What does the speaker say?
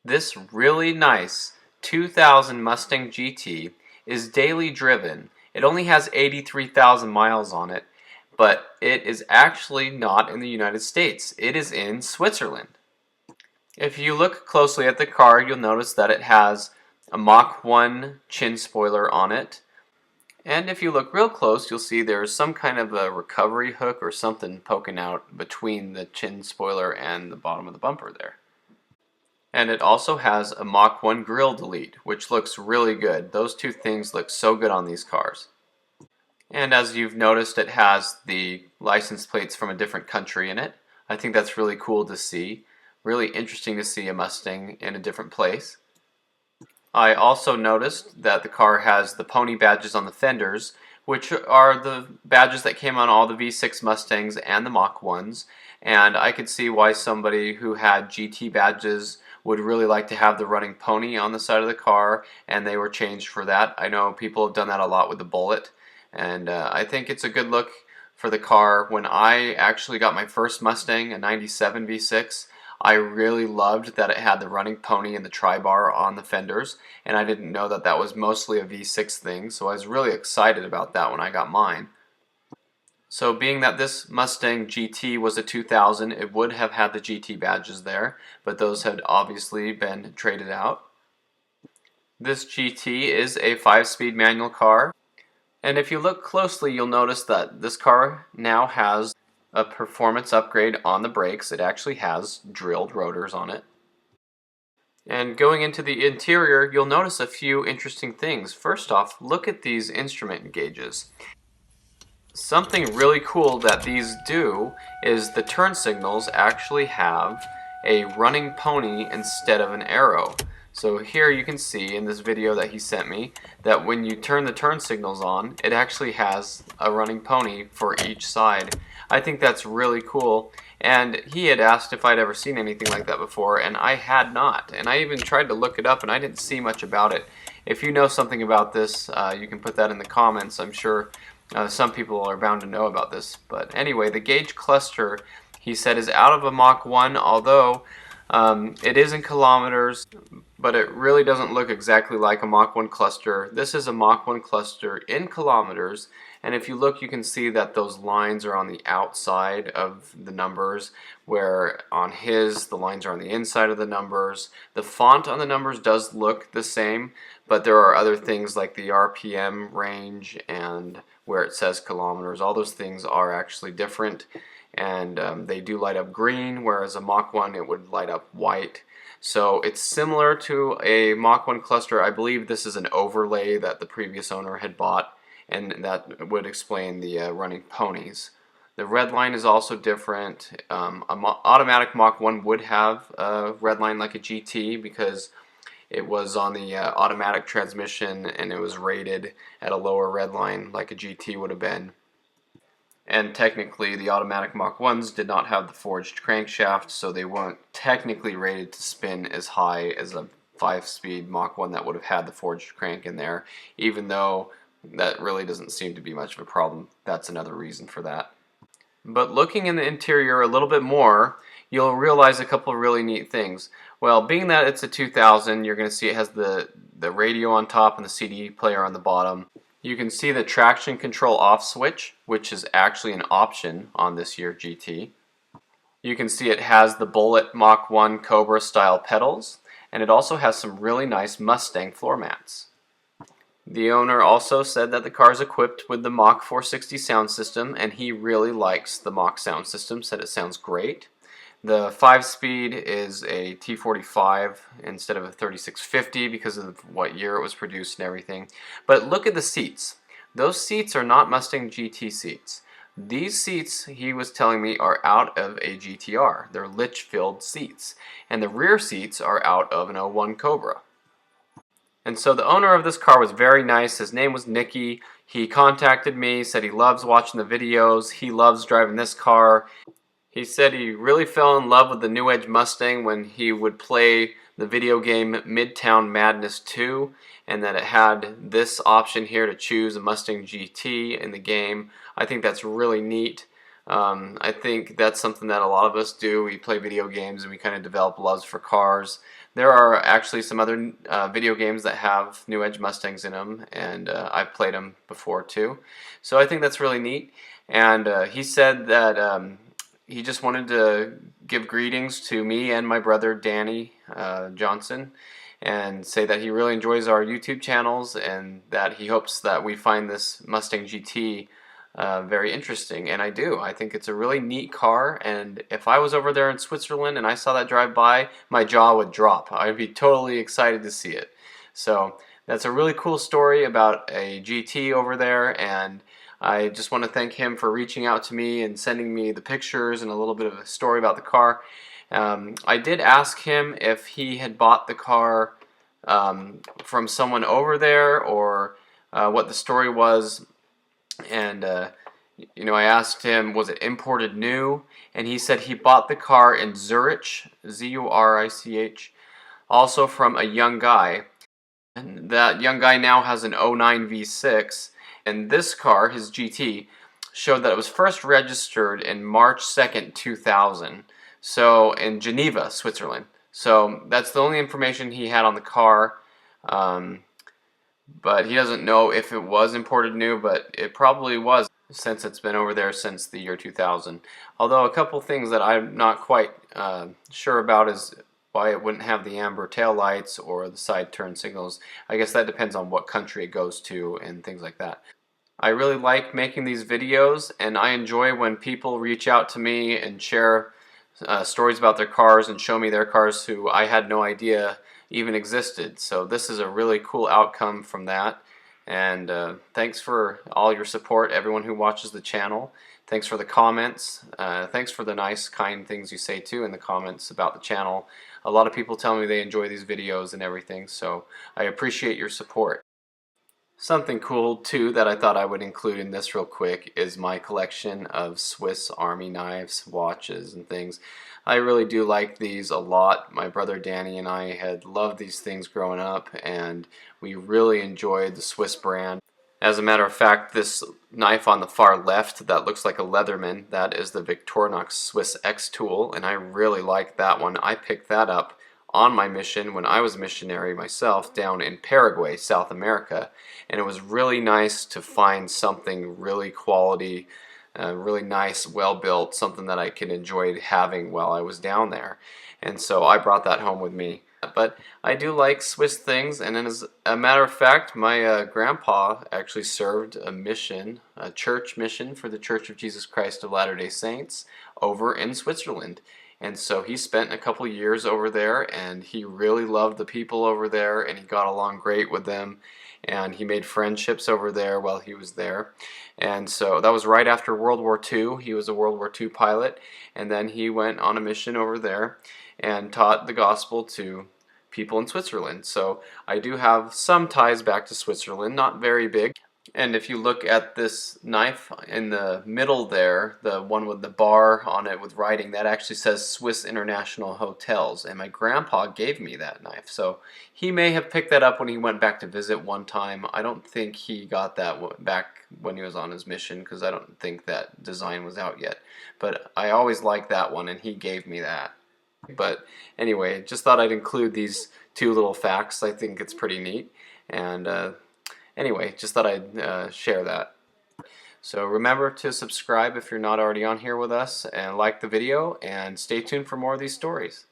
This really nice 2000 Mustang GT is daily driven. It only has 83,000 miles on it, but it is actually not in the United States. It is in Switzerland. If you look closely at the car, you'll notice that it has a Mach 1 chin spoiler on it. And if you look real close, you'll see there's some kind of a recovery hook or something poking out between the chin spoiler and the bottom of the bumper there. And it also has a Mach 1 grille delete, which looks really good. Those two things look so good on these cars. And as you've noticed, it has the license plates from a different country in it. I think that's really cool to see. Really interesting to see a Mustang in a different place. I also noticed that the car has the pony badges on the fenders, which are the badges that came on all the V6 Mustangs and the Mach 1s. And I could see why somebody who had GT badges would really like to have the running pony on the side of the car, and they were changed for that. I know people have done that a lot with the Bullet, and I think it's a good look for the car. When I actually got my first Mustang, a 97 V6, I really loved that it had the running pony and the tri-bar on the fenders, and I didn't know that that was mostly a V6 thing, so I was really excited about that when I got mine. So being that this Mustang GT was a 2000, it would have had the GT badges there, but those had obviously been traded out. This GT is a 5-speed manual car, and if you look closely, you'll notice that this car now has a performance upgrade on the brakes. It actually has drilled rotors on it. And going into the interior, you'll notice a few interesting things. First off, look at these instrument gauges. Something really cool that these do is the turn signals actually have a running pony instead of an arrow. So here you can see in this video that he sent me that when you turn the turn signals on, it actually has a running pony for each side. I think that's really cool, and he had asked if I'd ever seen anything like that before, and I had not. And I even tried to look it up, and I didn't see much about it. If you know something about this, you can put that in the comments. I'm sure some people are bound to know about this. But anyway, the gauge cluster, he said, is out of a Mach 1, although it is in kilometers, but it really doesn't look exactly like a Mach 1 cluster. This is a Mach 1 cluster in kilometers, and if you look, you can see that those lines are on the outside of the numbers, where on his, the lines are on the inside of the numbers. The font on the numbers does look the same, but there are other things like the RPM range and where it says kilometers. All those things are actually different, and they do light up green, whereas a Mach 1 it would light up white. So it's similar to a Mach 1 cluster. I believe this is an overlay that the previous owner had bought, and that would explain the running ponies. The red line is also different. Automatic Mach 1 would have a red line like a GT because it was on the automatic transmission and it was rated at a lower red line like a GT would have been. And technically the automatic Mach 1s did not have the forged crankshaft, so they weren't technically rated to spin as high as a 5-speed Mach 1 that would have had the forged crank in there, even though that really doesn't seem to be much of a problem. That's another reason for that. But looking in the interior a little bit more, you'll realize a couple of really neat things. Well, being that it's a 2000, you're going to see it has the radio on top and the CD player on the bottom. You can see the traction control off switch, which is actually an option on this year GT. You can see it has the Bullet Mach 1 Cobra style pedals, and it also has some really nice Mustang floor mats. The owner also said that the car is equipped with the Mach 460 sound system, and he really likes the Mach sound system, said it sounds great. The 5-speed is a T45 instead of a 3650 because of what year it was produced and everything. But look at the seats. Those seats are not Mustang GT seats. These seats, he was telling me, are out of a GTR. They're Litchfield seats. And the rear seats are out of an '01 Cobra. And so the owner of this car was very nice. His name was Nicky. He contacted me, said he loves watching the videos. He loves driving this car. He said he really fell in love with the New Edge Mustang when he would play the video game Midtown Madness 2, and that it had this option here to choose a Mustang GT in the game. I think that's really neat. I think that's something that a lot of us do. We play video games and we kind of develop loves for cars. There are actually some other video games that have New Edge Mustangs in them, and I've played them before too. So I think that's really neat. And he said that he just wanted to give greetings to me and my brother Danny Johnson, and say that he really enjoys our YouTube channels and that he hopes that we find this Mustang GT very interesting. And I do. I think it's a really neat car, and if I was over there in Switzerland and I saw that drive by, my jaw would drop. I'd be totally excited to see it. So that's a really cool story about a GT over there, and I just want to thank him for reaching out to me and sending me the pictures and a little bit of a story about the car. I did ask him if he had bought the car from someone over there, or what the story was. And I asked him, was it imported new? And he said he bought the car in Zurich, Zurich, also from a young guy. And that young guy now has an '09 V6. And this car, his GT, showed that it was first registered in March 2nd, 2000. So in Geneva, Switzerland. So that's the only information he had on the car. But he doesn't know if it was imported new, but it probably was, since it's been over there since the year 2000. Although a couple things that I'm not quite sure about is why it wouldn't have the amber tail lights or the side turn signals. I guess that depends on what country it goes to and things like that. I really like making these videos, and I enjoy when people reach out to me and share stories about their cars and show me their cars who I had no idea even existed. So this is a really cool outcome from that. And thanks for all your support, everyone who watches the channel. Thanks for the comments. Thanks for the nice, kind things you say too in the comments about the channel. A lot of people tell me they enjoy these videos and everything, so I appreciate your support. Something cool too that I thought I would include in this real quick is my collection of Swiss Army knives, watches, and things. I really do like these a lot. My brother Danny and I had loved these things growing up, and we really enjoyed the Swiss brand. As a matter of fact, this knife on the far left that looks like a Leatherman, that is the Victorinox Swiss X tool, and I really like that one. I picked that up on my mission when I was a missionary myself down in Paraguay, South America, and it was really nice to find something really quality, really nice, well built, something that I could enjoy having while I was down there. And so I brought that home with me. But I do like Swiss things, and as a matter of fact, my grandpa actually served a mission, a church mission for the Church of Jesus Christ of Latter-day Saints over in Switzerland. And so he spent a couple years over there, and he really loved the people over there, and he got along great with them, and he made friendships over there while he was there. And so that was right after World War II. He was a World War II pilot, and then he went on a mission over there and taught the gospel to people in Switzerland. So I do have some ties back to Switzerland, not very big. And if you look at this knife in the middle there, the one with the bar on it with writing, that actually says Swiss International Hotels. And my grandpa gave me that knife. So he may have picked that up when he went back to visit one time. I don't think he got that back when he was on his mission, because I don't think that design was out yet. But I always liked that one, and he gave me that. But anyway, just thought I'd include these two little facts. I think it's pretty neat. And anyway, just thought I'd share that. So remember to subscribe if you're not already on here with us, and like the video, and stay tuned for more of these stories.